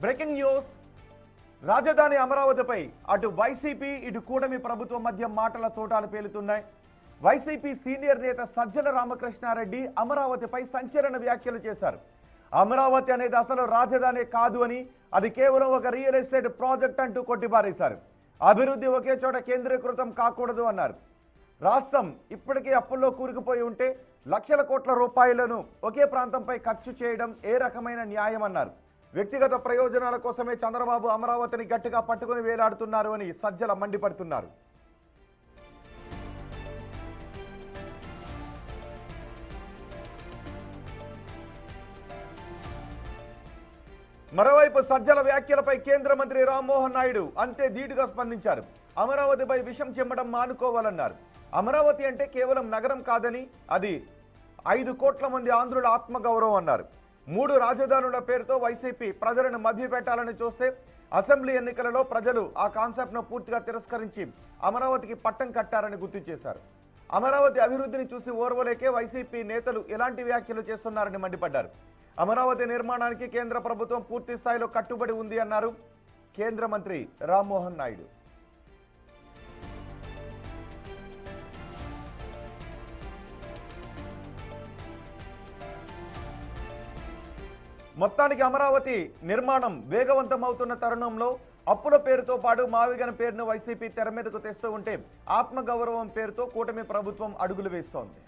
Breaking news. రాజధాని అమరావతిపై అటు YCP ఇటు కూటమి ప్రభుత్వం మధ్య మాటల తోటాలు పేలుతున్నాయి. వైసీపీ సీనియర్ నేత సజ్జల రామకృష్ణారెడ్డి అమరావతిపై సంచలన వ్యాఖ్యలు చేశారు. అమరావతి అనేది అసలు రాజధాని కాదు అని, అది కేవలం ఒక రియల్ ఎస్టేట్ ప్రాజెక్ట్ అంటూ కొట్టిపారేశారు. అభివృద్ధి ఒకే చోట కేంద్రీకృతం కాకూడదు అన్నారు. రాష్ట్రం ఇప్పటికే అప్పుల్లో కూరుకుపోయి ఉంటే లక్షల కోట్ల రూపాయలను ఒకే ప్రాంతంపై ఖర్చు చేయడం ఏ రకమైన న్యాయం అన్నారు. వ్యక్తిగత ప్రయోజనాల కోసమే చంద్రబాబు అమరావతిని గట్టిగా పట్టుకుని వేలాడుతున్నారు అని సజ్జల మండిపడుతున్నారు. మరోవైపు సజ్జల వ్యాఖ్యలపై కేంద్ర మంత్రి రామ్మోహన్ నాయుడు అంతే ధీటుగా స్పందించారు. అమరావతిపై విషం చిమ్మడం మానుకోవాలన్నారు. అమరావతి అంటే కేవలం నగరం కాదని, అది 5 కోట్ల మంది ఆంధ్రుల ఆత్మగౌరవం అన్నారు. 3 రాజధానుల పేరుతో వైసీపీ ప్రజలను మభ్యపెట్టాలని చూస్తే అసెంబ్లీ ఎన్నికలలో ప్రజలు ఆ కాన్సెప్ట్ను పూర్తిగా తిరస్కరించి అమరావతికి పట్టం కట్టారని గుర్తు చేశారు. అమరావతి అభివృద్ధిని చూసి ఓర్వలేకే వైసీపీ నేతలు ఇలాంటి వ్యాఖ్యలు చేస్తున్నారని మండిపడ్డారు. అమరావతి నిర్మాణానికి కేంద్ర ప్రభుత్వం పూర్తి స్థాయిలో కట్టుబడి ఉంది అన్నారు కేంద్ర మంత్రి రామ్మోహన్ నాయుడు. మొత్తానికి అమరావతి నిర్మాణం వేగవంతం అవుతున్న తరుణంలో అప్పుల పేరుతో పాటు మావిగన పేరును వైసీపీ తెర మీదకు తెస్తూ ఉంటే ఆత్మగౌరవం పేరుతో కూటమి ప్రభుత్వం అడుగులు వేస్తోంది.